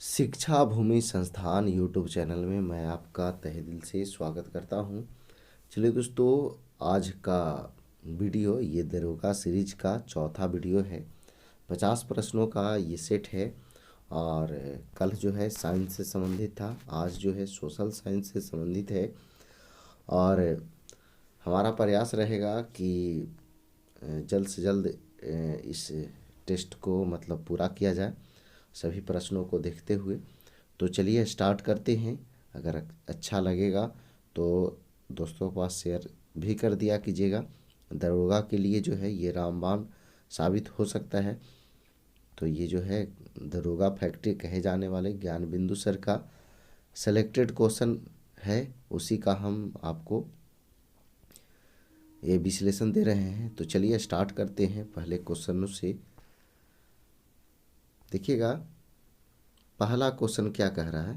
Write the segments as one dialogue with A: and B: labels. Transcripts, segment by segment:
A: शिक्षा भूमि संस्थान YouTube channel में मैं आपका तहे दिल से स्वागत करता हूं। चलिए दोस्तों, आज का वीडियो ये दरोगा सीरीज का चौथा वीडियो है। 50 प्रश्नों का ये सेट है और कल जो है साइंस से संबंधित था, आज जो है सोशल साइंस से संबंधित है। और हमारा प्रयास रहेगा कि जल्द से जल्द इस टेस्ट को मतलब पूरा किया जाए सभी प्रश्नों को देखते हुए। तो चलिए स्टार्ट करते हैं। अगर अच्छा लगेगा तो दोस्तों के पास शेयर भी कर दिया कीजिएगा। दरोगा के लिए जो है ये रामबाण साबित हो सकता है। तो ये जो है दरोगा फैक्ट्री कहे जाने वाले ज्ञान बिंदु सर का सेलेक्टेड क्वेश्चन है, उसी का हम आपको ये विश्लेषण दे रहे हैं। तो चलिए स्टार्ट करते हैं पहले क्वेश्चन से। देखिएगा पहला क्वेश्चन क्या कह रहा है।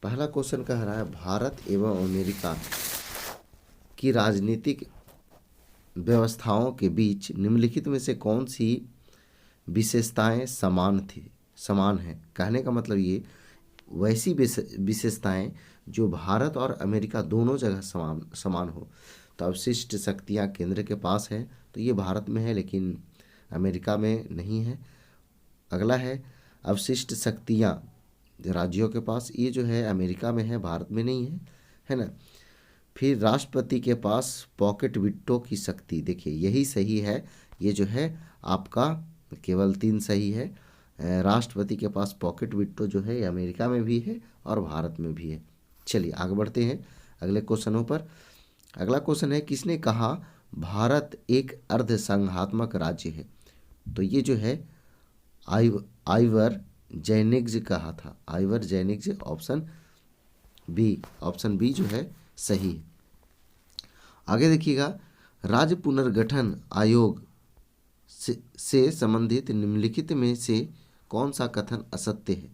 A: पहला क्वेश्चन कह रहा है भारत एवं अमेरिका की राजनीतिक व्यवस्थाओं के बीच निम्नलिखित में से कौन सी विशेषताएं समान हैं। कहने का मतलब ये वैसी विशेषताएं जो भारत और अमेरिका दोनों जगह समान हो। तो अवशिष्ट शक्तियां केंद्र के पास है, तो ये भारत में है लेकिन अमेरिका में नहीं है। अगला है अवशिष्ट शक्तियां राज्यों के पास, ये जो है अमेरिका में है, भारत में नहीं है ना। फिर राष्ट्रपति के पास पॉकेट विट्टो की शक्ति, देखिए यही सही है। ये जो है आपका केवल 3 सही है। राष्ट्रपति के पास पॉकेट विट्टो जो है अमेरिका में भी है और भारत में भी है। चलिए आगे बढ़ते हैं अगले क्वेश्चनों पर। अगला क्वेश्चन है किसने कहा भारत एक अर्धसंघात्मक राज्य है। तो ये जो है आइवर जेनिग्ज कहा था। आइवर जेनिग्ज ऑप्शन बी जो है सही है। आगे देखिएगा राज्य पुनर्गठन आयोग से संबंधित निम्नलिखित में से कौन सा कथन असत्य है।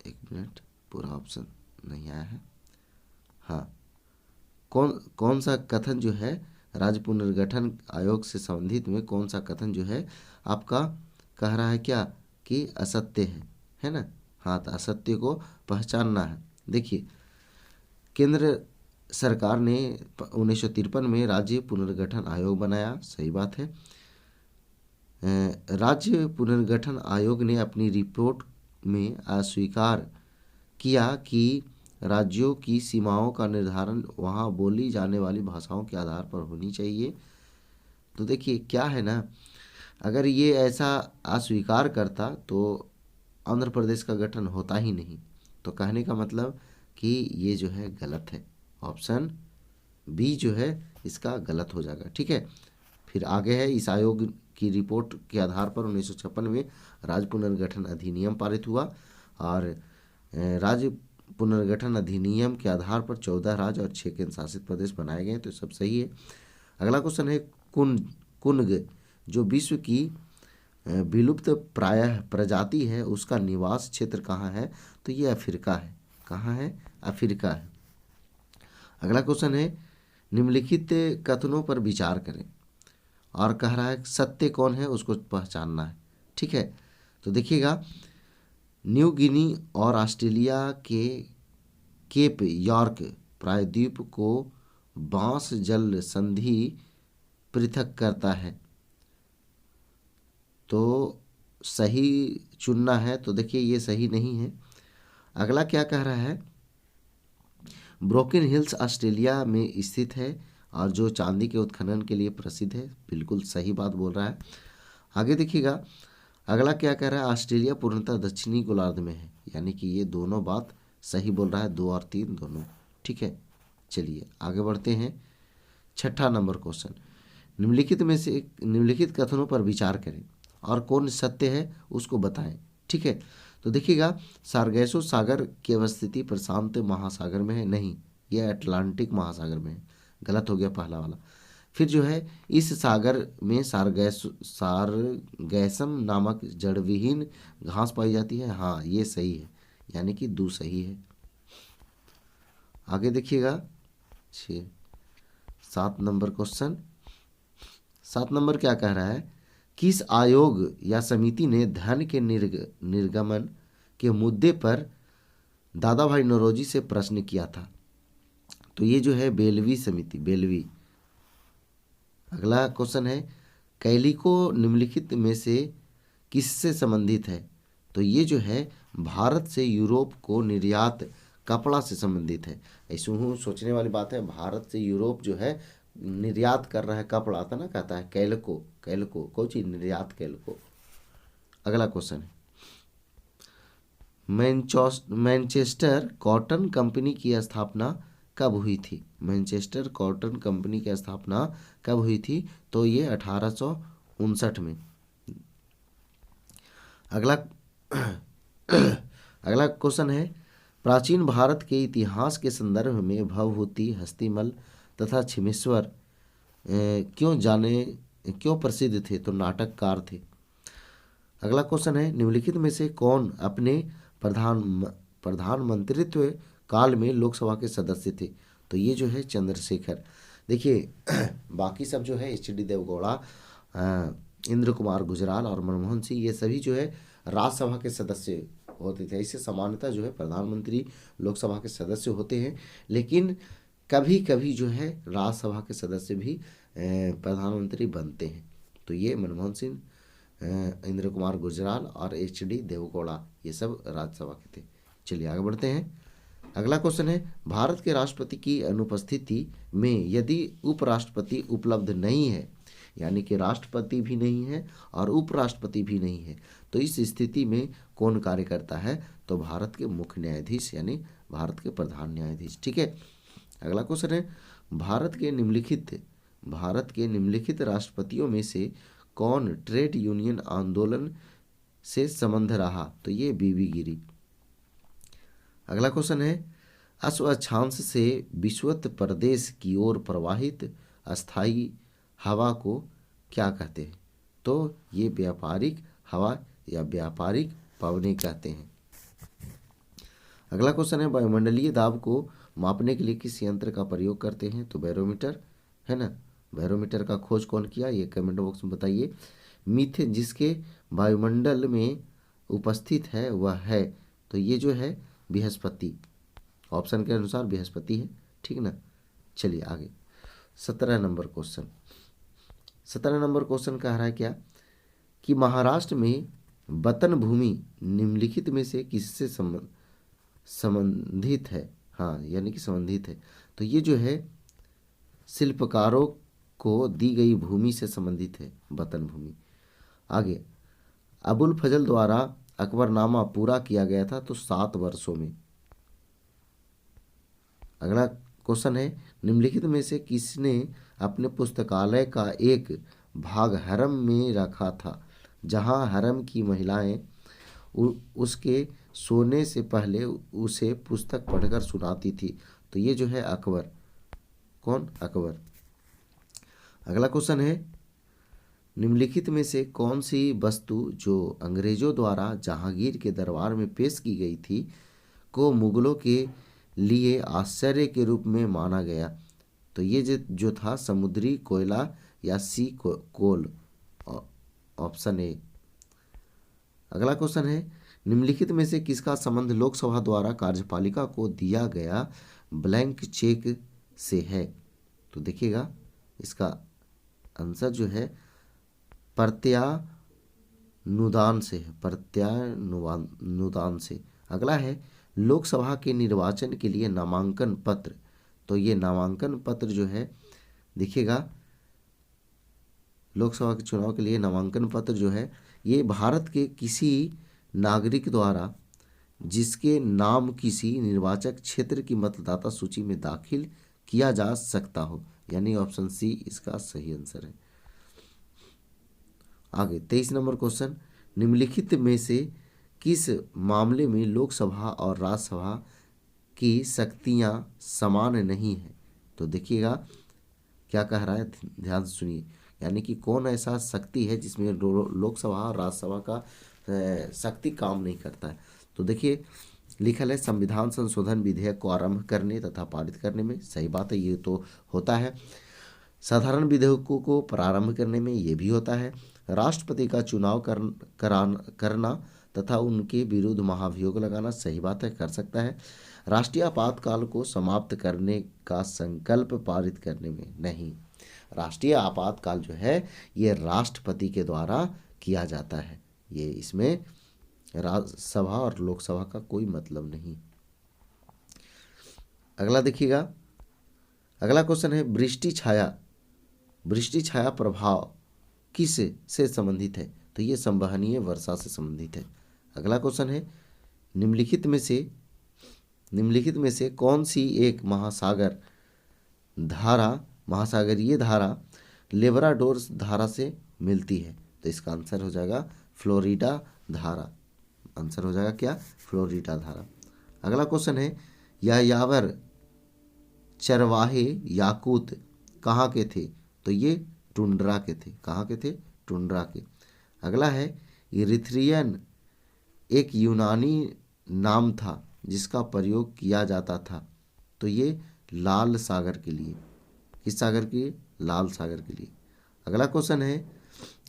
A: एक मिनट, पूरा ऑप्शन नहीं आया है। हाँ, कौन सा कथन जो है राज्य पुनर्गठन आयोग से संबंधित में कौन सा कथन जो है आपका कह रहा है क्या कि असत्य है ना। हाँ, तो असत्य को पहचानना है। देखिए केंद्र सरकार ने 1953 में राज्य पुनर्गठन आयोग बनाया, सही बात है। राज्य पुनर्गठन आयोग ने अपनी रिपोर्ट में अस्वीकार किया कि राज्यों की सीमाओं का निर्धारण वहाँ बोली जाने वाली भाषाओं के आधार पर होनी चाहिए। तो देखिए क्या है ना, अगर ये ऐसा अस्वीकार करता तो आंध्र प्रदेश का गठन होता ही नहीं। तो कहने का मतलब कि ये जो है गलत है। ऑप्शन बी जो है इसका गलत हो जाएगा, ठीक है। फिर आगे है इस आयोग की रिपोर्ट के आधार पर 1956 में राज्य पुनर्गठन अधिनियम पारित हुआ और राज्य पुनर्गठन अधिनियम के आधार पर 14 राज्य और 6 केंद्र शासित प्रदेश बनाए गए। तो सब सही है। अगला क्वेश्चन है कुनग जो विश्व की विलुप्त प्रायः प्रजाति है उसका निवास क्षेत्र कहाँ है। तो ये अफ्रीका है। कहाँ है? अफ्रीका है। अगला क्वेश्चन है निम्नलिखित कथनों पर विचार करें और कह रहा है सत्य कौन है उसको पहचानना है, ठीक है। तो देखिएगा न्यू गिनी और ऑस्ट्रेलिया के केप यॉर्क प्रायद्वीप को बांस जल संधि पृथक करता है। तो सही चुनना है। तो देखिए ये सही नहीं है। अगला क्या कह रहा है ब्रोकन हिल्स ऑस्ट्रेलिया में स्थित है और जो चांदी के उत्खनन के लिए प्रसिद्ध है। बिल्कुल सही बात बोल रहा है। आगे देखिएगा अगला क्या कह रहा है ऑस्ट्रेलिया पूर्णतः दक्षिणी गोलार्ध में है, यानी कि ये दोनों बात सही बोल रहा है, 2 और 3 दोनों, ठीक है। चलिए आगे बढ़ते हैं। छठा नंबर क्वेश्चन निम्नलिखित कथनों पर विचार करें और कौन सत्य है उसको बताएं, ठीक है। तो देखिएगा सार्गेसो सागर की अवस्थिति प्रशांत महासागर में है, नहीं, यह अटलांटिक महासागर में है। गलत हो गया पहला वाला। फिर जो है इस सागर में सारगैसम नामक जड़विहीन घास पाई जाती है। हाँ, ये सही है, यानी कि 2 सही है। आगे देखिएगा 7 नंबर क्वेश्चन। 7 नंबर क्या कह रहा है किस आयोग या समिति ने धन के निर्गमन के मुद्दे पर दादा भाई नौरोजी से प्रश्न किया था? तो ये जो है बेलवी समिति, बेलवी। अगला क्वेश्चन है, कैलिको निम्नलिखित में से किससे संबंधित है? तो ये जो है भारत से यूरोप को निर्यात कपड़ा से संबंधित है। ऐसे सोचने वाली बात है, भारत से यूरोप जो है निर्यात कर रहा है कपड़ा, आता ना, कहता है कैलको, कैलको कौन चीज निर्यात, कैलको। अगला क्वेश्चन है, मैनचेस्टर कॉटन कंपनी की स्थापना कब हुई थी? मैनचेस्टर कॉटन कंपनी की स्थापना कब हुई थी? तो ये 1859 में। अगला अगला क्वेश्चन है, प्राचीन भारत के इतिहास के संदर्भ में भवभूति, हस्तिमल तथा छिमेश्वर क्यों प्रसिद्ध थे? तो नाटककार थे। अगला क्वेश्चन है, निम्नलिखित में से कौन अपने प्रधानमंत्रित्व काल में लोकसभा के सदस्य थे? तो ये जो है चंद्रशेखर। देखिए बाकी सब जो है एच डी देवगौड़ा, इंद्र कुमार गुजराल और मनमोहन सिंह, ये सभी जो है राज्यसभा के सदस्य होते थे। इससे सामान्यतः जो है प्रधानमंत्री लोकसभा के सदस्य होते हैं, लेकिन कभी कभी जो है राज्यसभा के सदस्य भी प्रधानमंत्री बनते हैं। तो ये मनमोहन सिंह, इंद्र कुमार गुजराल और एच डी देवगौड़ा, ये सब राज्यसभा के थे। चलिए आगे बढ़ते हैं। अगला क्वेश्चन है, भारत के राष्ट्रपति की अनुपस्थिति में यदि उपराष्ट्रपति उपलब्ध नहीं है, यानी कि राष्ट्रपति भी नहीं है और उपराष्ट्रपति भी नहीं है, तो इस स्थिति में कौन कार्य करता है? तो भारत के मुख्य न्यायाधीश, यानी भारत के प्रधान न्यायाधीश। ठीक है। अगला क्वेश्चन है, भारत के निम्नलिखित राष्ट्रपतियों में से कौन ट्रेड यूनियन आंदोलन से संबंध रहा? तो ये बीबी गिरी। अगला क्वेश्चन है, अक्षांश से विषुवत प्रदेश की ओर प्रवाहित अस्थायी हवा को क्या कहते हैं? तो ये व्यापारिक हवा या व्यापारिक पवनें कहते हैं। अगला क्वेश्चन है, वायुमंडलीय दाब को मापने के लिए किस यंत्र का प्रयोग करते हैं? तो बैरोमीटर, है ना। बैरोमीटर का खोज कौन किया? ये कमेंट बॉक्स में बताइए। मीथेन जिसके वायुमंडल में उपस्थित है वह है, तो ये जो है बृहस्पति, ऑप्शन के अनुसार बृहस्पति है। ठीक ना। चलिए आगे 17 नंबर क्वेश्चन। 17 नंबर क्वेश्चन कह रहा है क्या कि महाराष्ट्र में वतन भूमि निम्नलिखित में से किससे संबंधित है? हाँ, यानी कि संबंधित है। तो ये जो है शिल्पकारों को दी गई भूमि से संबंधित है, वतन भूमि। आगे, अबुल फजल द्वारा अकबरनामा पूरा किया गया था तो 7 वर्षों में। अगला क्वेश्चन है, निम्नलिखित में से किसने अपने पुस्तकालय का एक भाग हरम में रखा था, जहां हरम की महिलाएं उसके सोने से पहले उसे पुस्तक पढ़कर सुनाती थी? तो ये जो है अकबर। कौन? अकबर। अगला क्वेश्चन है, निम्नलिखित में से कौन सी वस्तु जो अंग्रेजों द्वारा जहांगीर के दरबार में पेश की गई थी को मुगलों के लिए आश्चर्य के रूप में माना गया? तो ये जो था समुद्री कोयला या सी कोल, ऑप्शन ए। अगला क्वेश्चन है, निम्नलिखित में से किसका संबंध लोकसभा द्वारा कार्यपालिका को दिया गया ब्लैंक चेक से है? तो देखिएगा इसका आंसर जो है प्रत्यानुदान से है, प्रत्यानुदान से। अगला है, लोकसभा के निर्वाचन के लिए नामांकन पत्र। तो ये नामांकन पत्र जो है देखिएगा, लोकसभा के चुनाव के लिए नामांकन पत्र जो है ये भारत के किसी नागरिक द्वारा जिसके नाम किसी निर्वाचक क्षेत्र की मतदाता सूची में दाखिल किया जा सकता हो, यानी ऑप्शन सी इसका सही आंसर है। आगे 23 नंबर क्वेश्चन, निम्नलिखित में से किस मामले में लोकसभा और राज्यसभा की शक्तियां समान नहीं है? तो देखिएगा क्या कह रहा है, ध्यान से सुनिए। यानी कि कौन ऐसा शक्ति है जिसमें लोकसभा और राज्यसभा का शक्ति काम नहीं करता है? तो देखिए लिखल है संविधान संशोधन विधेयक को आरंभ करने तथा पारित करने में। सही बात है, ये तो होता है। साधारण विधेयकों को प्रारंभ करने में ये भी होता है। राष्ट्रपति का चुनाव करना तथा उनके विरुद्ध महाभियोग लगाना सही बात है, कर सकता है। राष्ट्रीय आपातकाल को समाप्त करने का संकल्प पारित करने में नहीं, राष्ट्रीय आपातकाल जो है ये राष्ट्रपति के द्वारा किया जाता है, ये इसमें राज्यसभा और लोकसभा का कोई मतलब नहीं। अगला देखिएगा, अगला क्वेश्चन है वृष्टि छाया प्रभाव किस से संबंधित है? तो ये संवहनीय वर्षा से संबंधित है। अगला क्वेश्चन है निम्नलिखित में से कौन सी एक महासागरीय धारा लेब्राडोर धारा से मिलती है? तो इसका आंसर हो जाएगा फ्लोरिडा धारा। आंसर हो जाएगा क्या? फ्लोरिडा धारा। अगला क्वेश्चन है यायावर चरवाहे याकूत कहाँ के थे? तो ये टुंड्रा के थे। कहाँ के थे? टुंड्रा के। अगला है इरिथ्रियन एक यूनानी नाम था जिसका प्रयोग किया जाता था, तो ये लाल सागर के लिए। किस सागर के लिए? लाल सागर के लिए। अगला क्वेश्चन है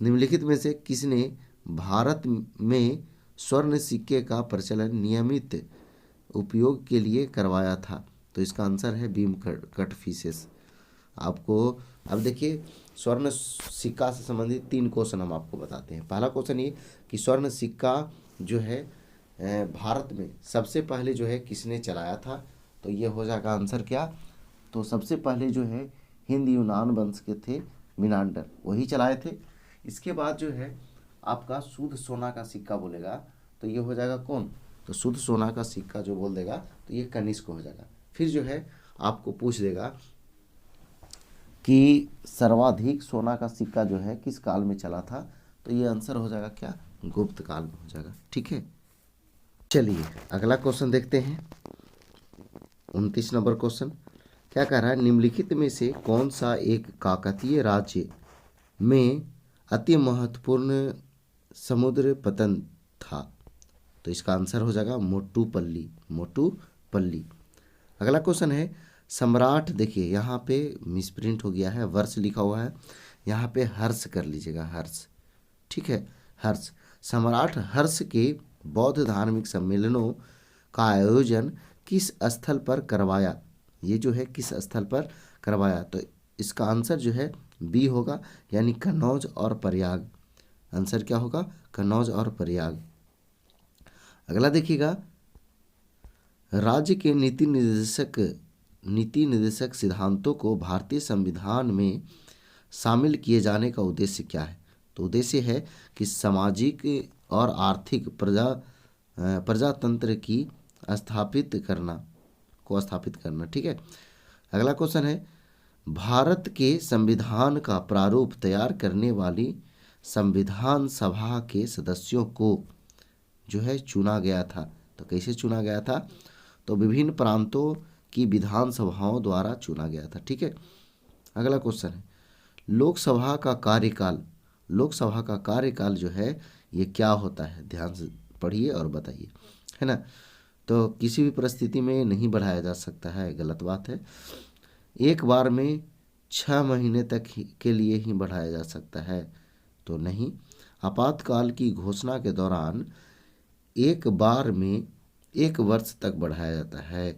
A: निम्नलिखित में से किसने भारत में स्वर्ण सिक्के का प्रचलन नियमित उपयोग के लिए करवाया था? तो इसका आंसर है बीम कटफिशेस। आपको अब देखिए स्वर्ण सिक्का से संबंधित 3 क्वेश्चन हम आपको बताते हैं। पहला क्वेश्चन ये कि स्वर्ण सिक्का जो है भारत में सबसे पहले जो है किसने चलाया था? तो ये हो जाएगा आंसर क्या? तो सबसे पहले जो है हिंद यूनान वंश के थे मिनांडर, वही चलाए थे। इसके बाद जो है आपका शुद्ध सोना का सिक्का बोलेगा तो ये हो जाएगा कौन? तो शुद्ध सोना का सिक्का जो बोल देगा तो ये कनिष्क हो जाएगा। फिर जो है आपको पूछ देगा कि सर्वाधिक सोना का सिक्का जो है किस काल में चला था? तो ये आंसर हो जाएगा क्या? गुप्त काल में हो जाएगा। ठीक है, चलिए अगला क्वेश्चन देखते हैं। 29 नंबर क्वेश्चन क्या कह रहा है? निम्नलिखित में से कौन सा एक काकतीय राज्य में अति महत्वपूर्ण समुद्र पतन था? तो इसका आंसर हो जाएगा मोटूपल्ली। अगला क्वेश्चन है सम्राट, देखिए यहाँ पे मिसप्रिंट हो गया है, वर्ष लिखा हुआ है, यहाँ पे हर्ष कर लीजिएगा, हर्ष। ठीक है, हर्ष। सम्राट हर्ष के बौद्ध धार्मिक सम्मेलनों का आयोजन किस स्थल पर करवाया? ये जो है किस स्थल पर करवाया? तो इसका आंसर जो है बी होगा, यानी कन्नौज और प्रयाग। आंसर क्या होगा? कन्नौज और प्रयाग। अगला देखिएगा, राज्य के नीति निर्देशक सिद्धांतों को भारतीय संविधान में शामिल किए जाने का उद्देश्य क्या है? तो उद्देश्य है कि सामाजिक और आर्थिक प्रजातंत्र की स्थापित करना। ठीक है। अगला क्वेश्चन है भारत के संविधान का प्रारूप तैयार करने वाली संविधान सभा के सदस्यों को जो है चुना गया था। तो कैसे चुना गया था? तो विभिन्न प्रांतों की विधानसभाओं द्वारा चुना गया था। ठीक है। अगला क्वेश्चन है लोकसभा का कार्यकाल जो है ये क्या होता है? ध्यान से पढ़िए और बताइए, है ना। तो किसी भी परिस्थिति में नहीं बढ़ाया जा सकता है, गलत बात है। एक बार में 6 महीने तक के लिए ही बढ़ाया जा सकता है, तो नहीं। आपातकाल की घोषणा के दौरान एक बार में 1 वर्ष तक बढ़ाया जाता है,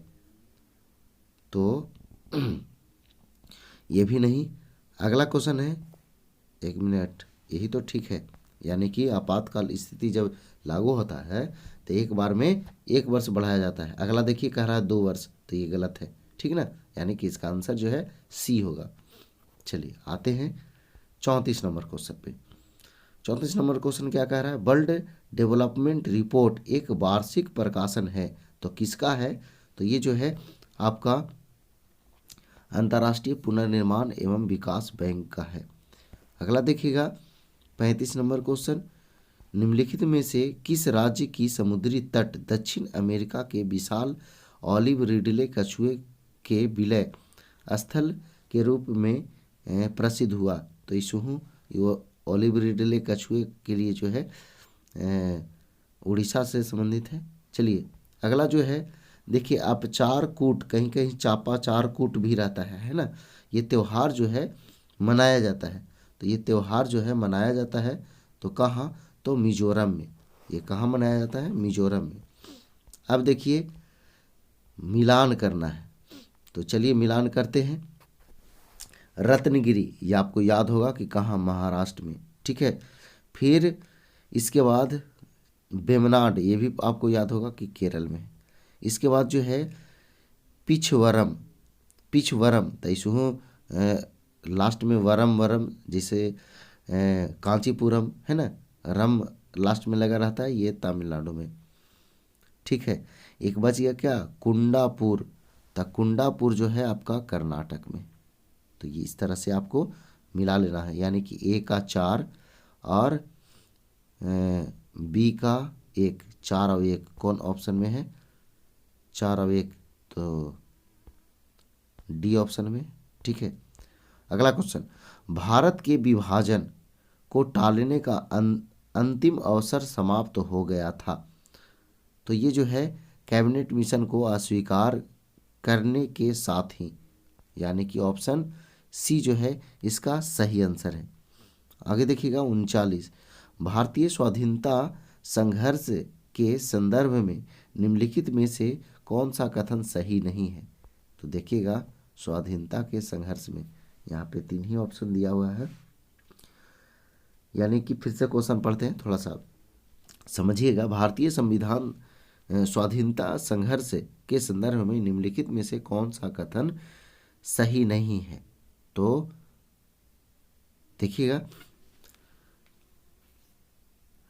A: तो ये भी नहीं। अगला क्वेश्चन है 1 मिनट, यही तो ठीक है, यानी कि आपातकाल स्थिति जब लागू होता है तो एक बार में 1 वर्ष बढ़ाया जाता है। अगला देखिए कह रहा है 2 वर्ष, तो ये गलत है, ठीक ना, यानी कि इसका आंसर जो है सी होगा। चलिए आते हैं 34 नंबर क्वेश्चन पे। 34 नंबर क्वेश्चन क्या कह रहा है? वर्ल्ड डेवलपमेंट रिपोर्ट एक वार्षिक प्रकाशन है, तो किसका है? तो ये जो है आपका अंतर्राष्ट्रीय पुनर्निर्माण एवं विकास बैंक का है। अगला देखिएगा 35 नंबर क्वेश्चन, निम्नलिखित में से किस राज्य की समुद्री तट दक्षिण अमेरिका के विशाल ऑलिव रिडले कछुए के विलय स्थल के रूप में प्रसिद्ध हुआ? तो इसहूँ ऑलिव रिडले कछुए के लिए जो है उड़ीसा से संबंधित है। चलिए अगला जो है देखिए आप चारकूट, कहीं कहीं चापा चारकूट भी रहता है ना। ये त्यौहार जो है मनाया जाता है, तो ये त्यौहार जो है मनाया जाता है तो कहाँ? तो मिजोरम में। ये कहाँ मनाया जाता है? मिजोरम में। अब देखिए मिलान करना है, तो चलिए मिलान करते हैं। रत्नगिरी, ये आपको याद होगा कि कहाँ? महाराष्ट्र में, ठीक है। फिर इसके बाद वेमनाड, ये भी आपको याद होगा कि केरल में। इसके बाद जो है पिछवरम, पिछवरम तैसुहु लास्ट में वरम वरम, जैसे कांचीपुरम है ना, रम लास्ट में लगा रहता है, ये तमिलनाडु में, ठीक है। एक बच गया क्या? कुंडापुर, तो कुंडापुर जो है आपका कर्नाटक में। तो ये इस तरह से आपको मिला लेना है, यानी कि ए का 4 और बी का 1, 4 और 1 कौन ऑप्शन में है? 4 और 1 तो डी ऑप्शन में, ठीक है। अगला क्वेश्चन, भारत के विभाजन को टालने का अंतिम अवसर समाप्त हो गया था। तो ये जो है कैबिनेट मिशन को अस्वीकार करने के साथ ही, यानी कि ऑप्शन सी जो है इसका सही आंसर है। आगे देखिएगा 39, भारतीय स्वाधीनता संघर्ष के संदर्भ में निम्नलिखित में से कौन सा कथन सही नहीं है? तो देखिएगा स्वाधीनता के संघर्ष में यहाँ पे 3 ही ऑप्शन दिया हुआ है, यानी कि फिर से क्वेश्चन पढ़ते हैं, थोड़ा सा समझिएगा। भारतीय संविधान स्वाधीनता संघर्ष के संदर्भ में निम्नलिखित में से कौन सा कथन सही नहीं है? तो देखिएगा,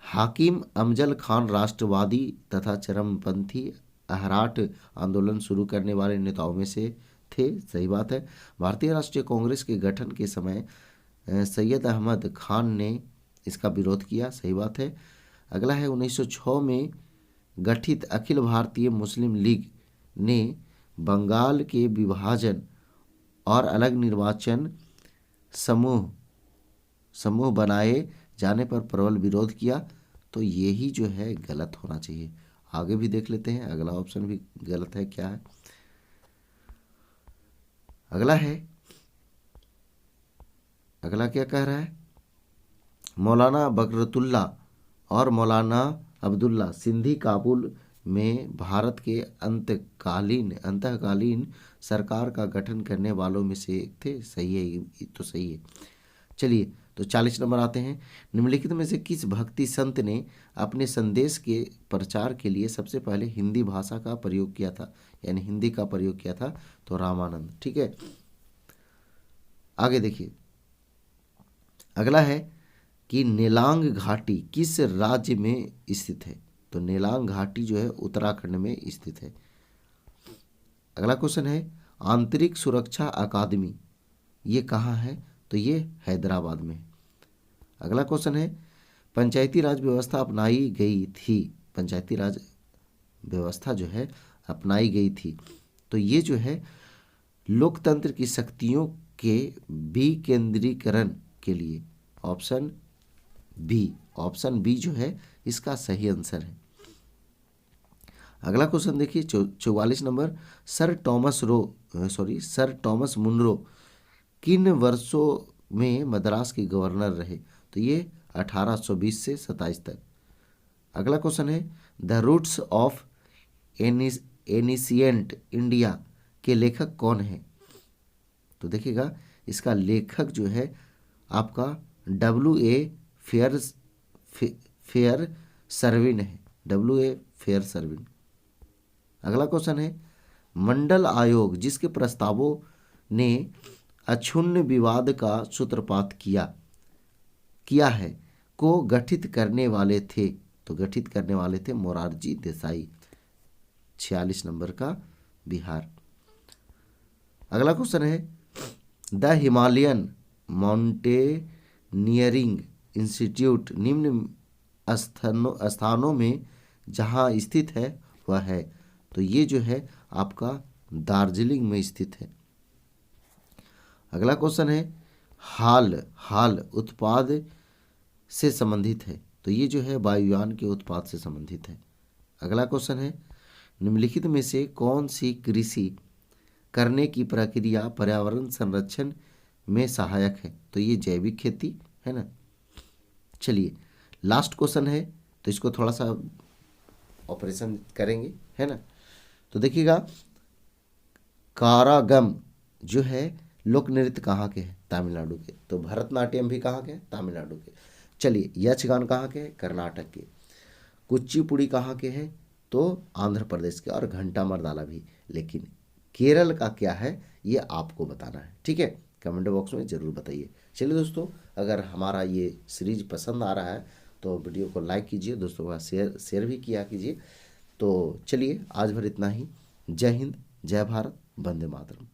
A: हाकिम अमजद खान राष्ट्रवादी तथा चरमपंथी अहराट आंदोलन शुरू करने वाले नेताओं में से थे, सही बात है। भारतीय राष्ट्रीय कांग्रेस के गठन के समय सैयद अहमद खान ने इसका विरोध किया, सही बात है। अगला है 1906 में गठित अखिल भारतीय मुस्लिम लीग ने बंगाल के विभाजन और अलग निर्वाचन समूह बनाए जाने पर प्रबल विरोध किया। तो यही जो है गलत होना चाहिए। आगे भी देख लेते हैं, अगला ऑप्शन भी गलत है, क्या है? अगला है, अगला क्या कह रहा है? मौलाना बकरतुल्ला और मौलाना अब्दुल्ला सिंधी काबुल में भारत के अंतकालीन सरकार का गठन करने वालों में से एक थे, सही है, ये तो सही है। चलिए तो 40 नंबर आते हैं, निम्नलिखित में से किस भक्ति संत ने अपने संदेश के प्रचार के लिए सबसे पहले हिंदी भाषा का प्रयोग किया था, यानी हिंदी का प्रयोग किया था? तो रामानंद, ठीक है। आगे देखिए, अगला है कि नेलांग घाटी किस राज्य में स्थित है? तो नेलांग घाटी जो है उत्तराखंड में स्थित है। अगला क्वेश्चन है, आंतरिक सुरक्षा अकादमी ये कहाँ है? तो ये हैदराबाद में है। अगला क्वेश्चन है, पंचायती राज व्यवस्था अपनाई गई थी, पंचायती राज व्यवस्था जो है अपनाई गई थी, तो ये जो है लोकतंत्र की शक्तियों के विकेंद्रीकरण के लिए, ऑप्शन बी जो है इसका सही आंसर है। अगला क्वेश्चन देखिए 44 नंबर, सर टॉमस मुनरो किन वर्षों में मद्रास के गवर्नर रहे? तो ये 1820 से 27 तक। अगला क्वेश्चन है, the roots of ancient India के लेखक कौन है? तो देखिएगा इसका लेखक जो है आपका W.A. फेयर सर्विन है, W.A. फेयर सर्विन। अगला क्वेश्चन है, मंडल आयोग जिसके प्रस्तावों ने अक्षुण्ण विवाद का सूत्रपात किया है को गठित करने वाले थे? तो गठित करने वाले थे मोरारजी देसाई, 46 नंबर का बिहार। अगला क्वेश्चन है, द हिमालयन माउंटेनियरिंग इंस्टीट्यूट निम्न स्थानों में जहाँ स्थित है वह है? तो ये जो है आपका दार्जिलिंग में स्थित है। अगला क्वेश्चन है, हाल उत्पाद से संबंधित है, तो ये जो है वायुयान के उत्पाद से संबंधित है। अगला क्वेश्चन है, निम्नलिखित में से कौन सी कृषि करने की प्रक्रिया पर्यावरण संरक्षण में सहायक है? तो ये जैविक खेती है ना। चलिए लास्ट क्वेश्चन है तो इसको थोड़ा सा ऑपरेशन करेंगे, है ना। तो देखिएगा, कारागम जो है लोक नृत्य कहाँ के हैं? तमिलनाडु के। तो भरतनाट्यम भी कहाँ के हैं? तमिलनाडु के। चलिए, यक्षगान कहाँ के हैं? कर्नाटक के। कुचिपुड़ी कहाँ के हैं? तो आंध्र प्रदेश के। और घंटा मर्दाला भी। लेकिन केरल का क्या है ये आपको बताना है, ठीक है। कमेंट बॉक्स में ज़रूर बताइए। चलिए दोस्तों, अगर हमारा ये सीरीज पसंद आ रहा है तो वीडियो को लाइक कीजिए, दोस्तों का शेयर भी किया कीजिए। तो चलिए, आज भर इतना ही। जय हिंद, जय भारत, वंदे मातरम।